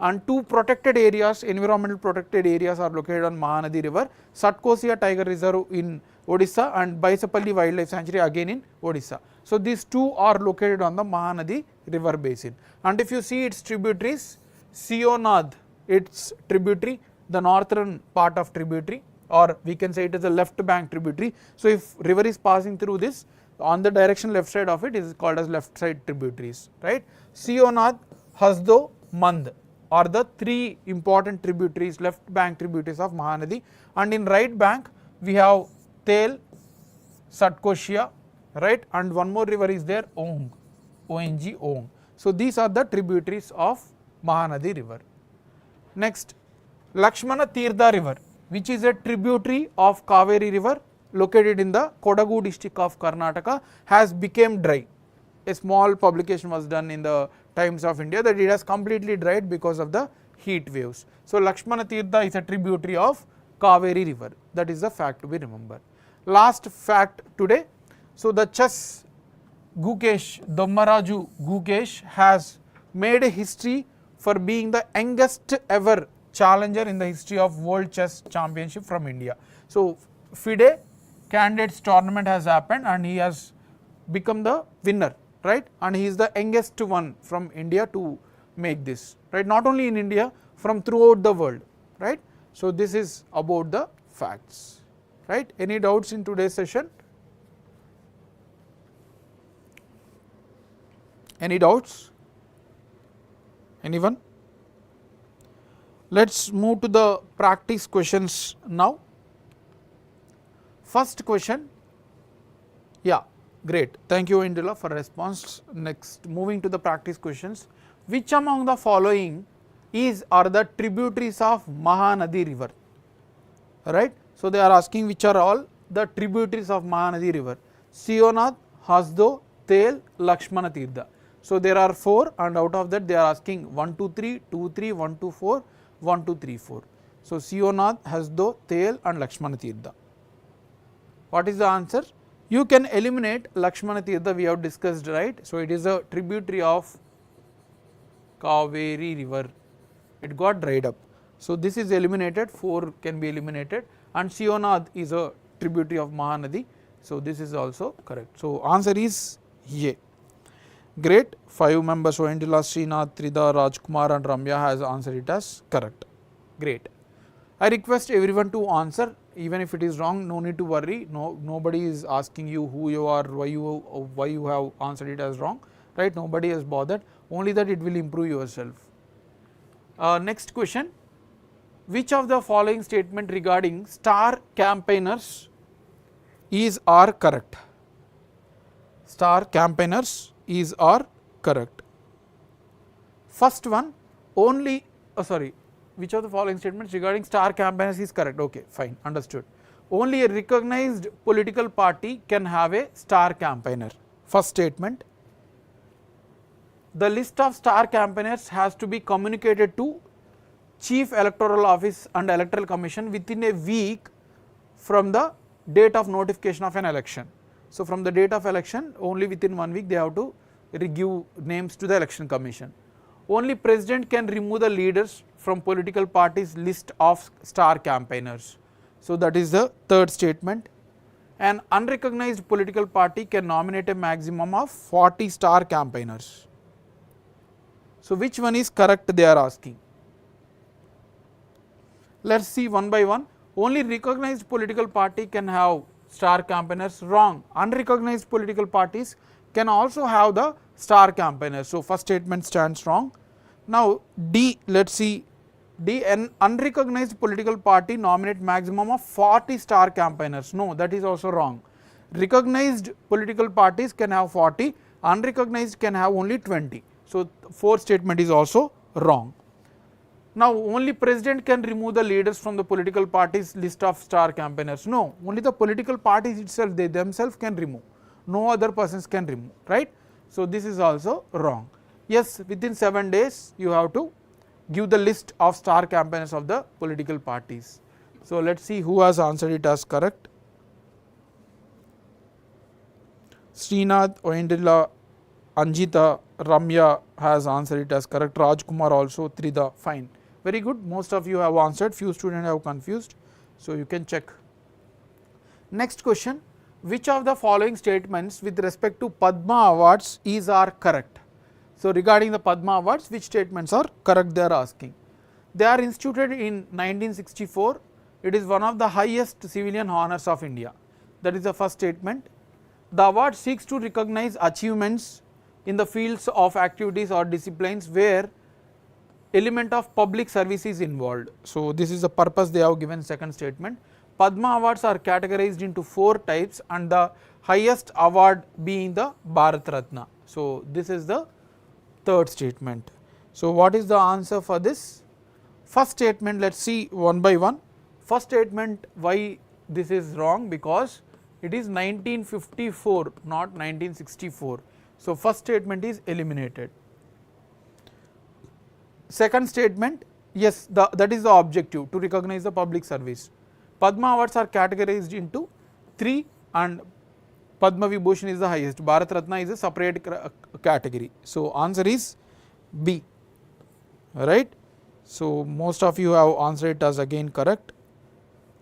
And two protected areas, environmental protected areas are located on Mahanadi river, Satkosia Tiger Reserve in Odisha and Baisapalli Wildlife Sanctuary again in Odisha. So these two are located on the Mahanadi river basin. And if you see its tributaries, Sionad, its tributary, the northern part of tributary, or we can say it is a left bank tributary. So if river is passing through this, on the direction left side of it is called as left side tributaries, right? Sionad, Hasdo, Mand are the three important tributaries, left bank tributaries of Mahanadi, and in right bank we have Tel, Satkosia, right, and one more river is there, Ong, O-N-G, Ong. So these are the tributaries of Mahanadi river. Next, Lakshmana Tirtha river, which is a tributary of Kaveri river located in the Kodagu district of Karnataka, has become dry. A small publication was done in the Times of India that it has completely dried because of the heat waves. So Lakshmana Tirtha is a tributary of Kaveri river. That is the fact to be remembered. Last fact today. So the chess Gukesh, Dommaraju Gukesh has made a history for being the youngest ever challenger in the history of World Chess Championship from India. So FIDE candidates tournament has happened and he has become the winner, right, and he is the youngest one from India to make this, right, not only in India, from throughout the world, right. So this is about the facts, right. Any doubts in today's session? Any doubts? Anyone? Let's move to the practice questions now. First question, yeah, great, thank you Indira for response. Next, moving to the practice questions. Which among the following are the tributaries of Mahanadi river? Right. So they are asking which are all the tributaries of Mahanadi river. Sionad, Hasdo, Tel, Lakshmana Tirtha. So there are 4 and out of that they are asking 1, 2, 3, 2, 3, 1, 2, 4, 1, 2, 3, 4. So Sionad, Hasdo, Tel and Lakshmana Tirtha. What is the answer? You can eliminate Lakshmana Tirtha, we have discussed, right. So it is a tributary of Kaveri river, it got dried up. So this is eliminated, 4 can be eliminated, and Sionad is a tributary of Mahanadi. So this is also correct. So answer is A. Great, 5 members, so Indila, Srinath, Trida, Rajkumar and Ramya has answered it as correct. Great. I request everyone to answer, even if it is wrong, no need to worry, nobody is asking you who you are, why you have answered it as wrong, right, nobody is bothered, only that it will improve yourself. Next question, which of the following statement regarding star campaigners are correct? Star campaigners are correct. First one, only, which of the following statements regarding star campaigners is correct? Okay, fine, understood. Only a recognized political party can have a star campaigner. First statement. The list of star campaigners has to be communicated to Chief Electoral Office and Electoral Commission within a week from the date of notification of an election. So from the date of election, only within 1 week they have to give names to the Election Commission. Only President can remove the leaders from political parties list of star campaigners. So that is the third statement. An unrecognized political party can nominate a maximum of 40 star campaigners. So which one is correct, they are asking. Let us see one by one. Only recognized political party can have star campaigners? Wrong. Unrecognized political parties can also have the star campaigners. So, first statement stands wrong. Now, D, let us see D, an unrecognized political party nominate maximum of 40 star campaigners. No, that is also wrong. Recognized political parties can have 40, unrecognized can have only 20. So, fourth statement is also wrong. Now, only president can remove the leaders from the political parties list of star campaigners. No, only the political parties itself, they themselves can remove. No other persons can remove, right. So, this is also wrong. Yes, within 7 days you have to give the list of star campaigners of the political parties. So, let us see who has answered it as correct. Srinath, Oindila, Anjita, Ramya has answered it as correct. Rajkumar also, Trida, fine. Very good. Most of you have answered, few students have confused. So, you can check. Next question, which of the following statements with respect to Padma awards is are correct? So, regarding the Padma awards, which statements are correct they are asking. They are instituted in 1964. It is one of the highest civilian honours of India. That is the first statement. The award seeks to recognize achievements in the fields of activities or disciplines where element of public service is involved. So, this is the purpose they have given second statement. Padma awards are categorized into 4 types and the highest award being the Bharat Ratna. So, this is the third statement. So, what is the answer for this? First statement, let us see one by one. First statement, why this is wrong? Because it is 1954, not 1964. So, first statement is eliminated. Second statement, yes, that is the objective, to recognize the public service. Padma awards are categorized into 3 and Padma Vibhushan is the highest, Bharat Ratna is a separate category. So, answer is B, right. So, most of you have answered it as again correct,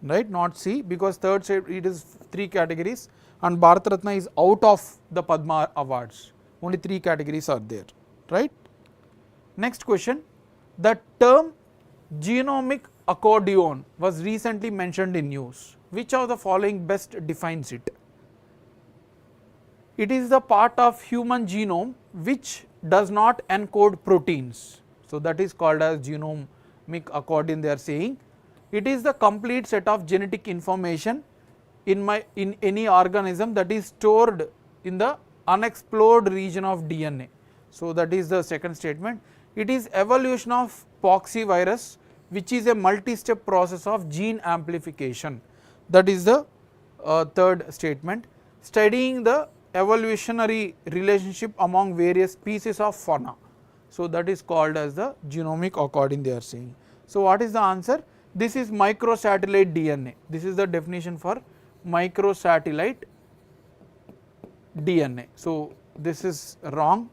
right, not C, because third state it is 3 categories and Bharat Ratna is out of the Padma awards, only 3 categories are there, right. Next question, the term genomic accordion was recently mentioned in news. Which of the following best defines it? It is the part of human genome which does not encode proteins. So, that is called as genomic accordion they are saying. It is the complete set of genetic information in any organism that is stored in the unexplored region of DNA. So, that is the second statement. It is evolution of poxvirus which is a multi-step process of gene amplification. That is the third statement. Studying the evolutionary relationship among various species of fauna. So, that is called as the genomic accordion they are saying. So, what is the answer? This is microsatellite DNA. This is the definition for microsatellite DNA. So, this is wrong,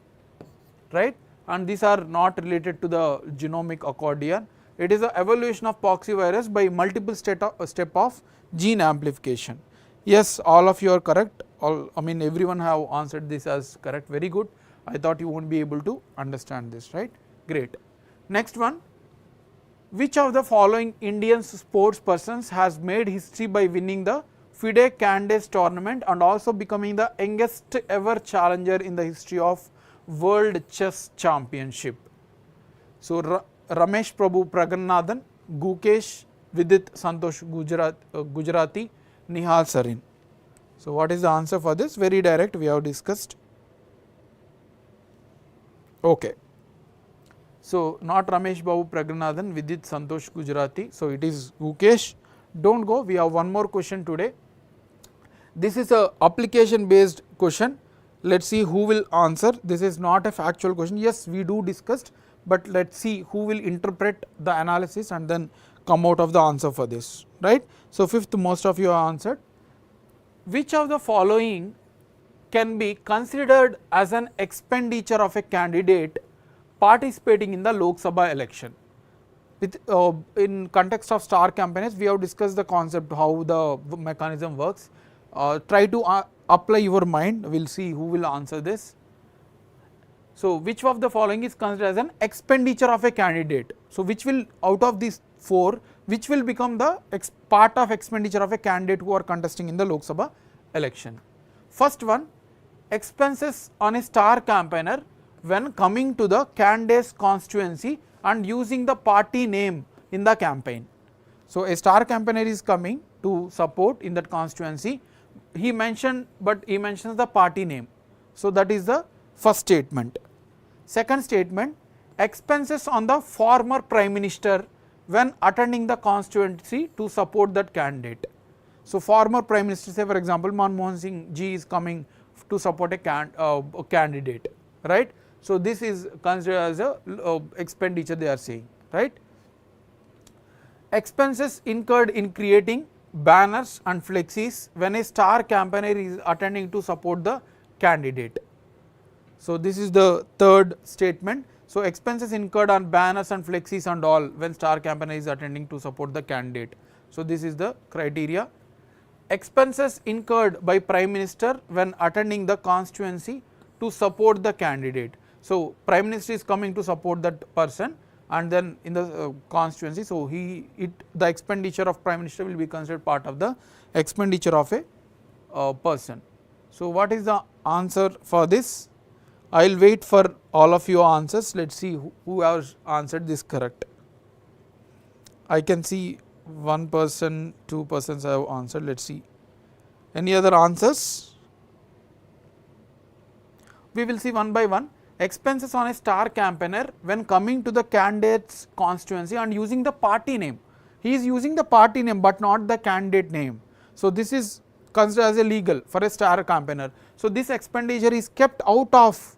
right, and these are not related to the genomic accordion. It is the evolution of poxvirus by multiple step of gene amplification. Yes, all of you are correct. Everyone have answered this as correct. Very good. I thought you won't be able to understand this, right? Great. Next one. Which of the following Indian sports persons has made history by winning the FIDE Candace tournament and also becoming the youngest ever challenger in the history of World Chess Championship? So, Ramesh Prabhu Pragannathan, Gukesh, Vidit Santosh Gujarati, Nihal Sarin. So, what is the answer for this? Very direct, we have discussed. Okay. So, not Ramesh Babu Pragannathan, Vidit Santosh Gujarati. So, it is Gukesh. Do not go, we have one more question today. This is a application based question. Let us see who will answer. This is not a factual question. Yes, we do discussed, but let us see who will interpret the analysis and then come out of the answer for this, right. So, fifth, most of you have answered. Which of the following can be considered as an expenditure of a candidate participating in the Lok Sabha election? With, in context of star campaigns, we have discussed the concept how the mechanism works. Try to apply your mind, we will see who will answer this. So, which of the following is considered as an expenditure of a candidate? So, which will out of these 4, which will become the part of expenditure of a candidate who are contesting in the Lok Sabha election. First one, expenses on a star campaigner when coming to the candidate's constituency and using the party name in the campaign. So, a star campaigner is coming to support in that constituency, he mentioned, but he mentions the party name. So, that is the first statement. Second statement, expenses on the former prime minister when attending the constituency to support that candidate. So, former prime minister, say for example Manmohan Singh ji is coming to support a candidate, right. So, this is considered as a expenditure they are saying, right. Expenses incurred in creating banners and flexes when a star campaigner is attending to support the candidate. So, this is the third statement. So, expenses incurred on banners and flexes and all when star campaigner is attending to support the candidate. So, this is the criteria. Expenses incurred by prime minister when attending the constituency to support the candidate. So, prime minister is coming to support that person and then in the constituency. So, the expenditure of prime minister will be considered part of the expenditure of a person. So, what is the answer for this? I will wait for all of your answers. Let us see who has answered this correct. I can see one person, two persons have answered. Let us see. Any other answers? We will see one by one. Expenses on a star campaigner when coming to the candidate's constituency and using the party name. He is using the party name, but not the candidate name. So, this is considered as illegal for a star campaigner. So, this expenditure is kept out of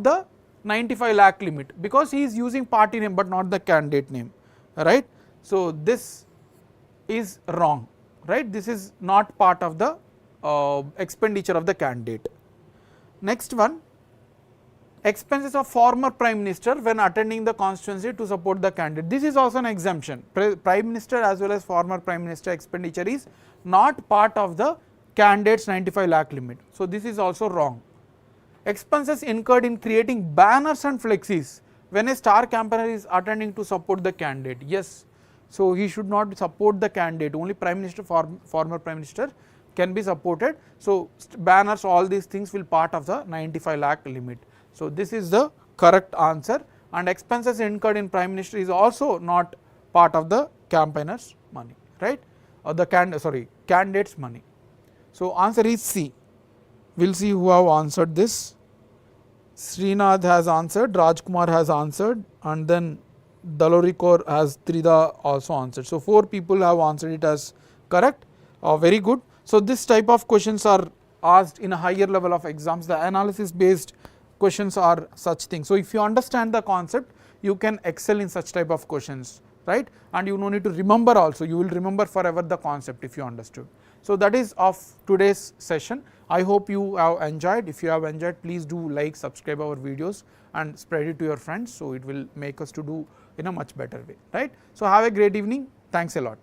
the 95 lakh limit because he is using party name, but not the candidate name, right. So, this is wrong, right. This is not part of the expenditure of the candidate. Next one, expenses of former prime minister when attending the constituency to support the candidate. This is also an exemption. Prime minister as well as former prime minister expenditure is not part of the candidate's 95 lakh limit. So, this is also wrong. Expenses incurred in creating banners and flexes when a star campaigner is attending to support the candidate. Yes. So, he should not support the candidate, only prime minister, former prime minister can be supported. So, banners, all these things will part of the 95 lakh limit. So, this is the correct answer, and expenses incurred in prime minister is also not part of the campaigner's money, right, or the candidate's money. So, answer is C. We will see who have answered this. Srinath has answered, Rajkumar has answered, and then Dalorikor has Trida also answered. So, 4 people have answered it as correct, very good. So, this type of questions are asked in a higher level of exams. The analysis based questions are such things. So, if you understand the concept, you can excel in such type of questions, right, and you no need to remember also, you will remember forever the concept if you understood. So, that is of today's session. I hope you have enjoyed. If you have enjoyed, please do like, subscribe our videos and spread it to your friends. So, it will make us to do in a much better way, right. So, have a great evening. Thanks a lot.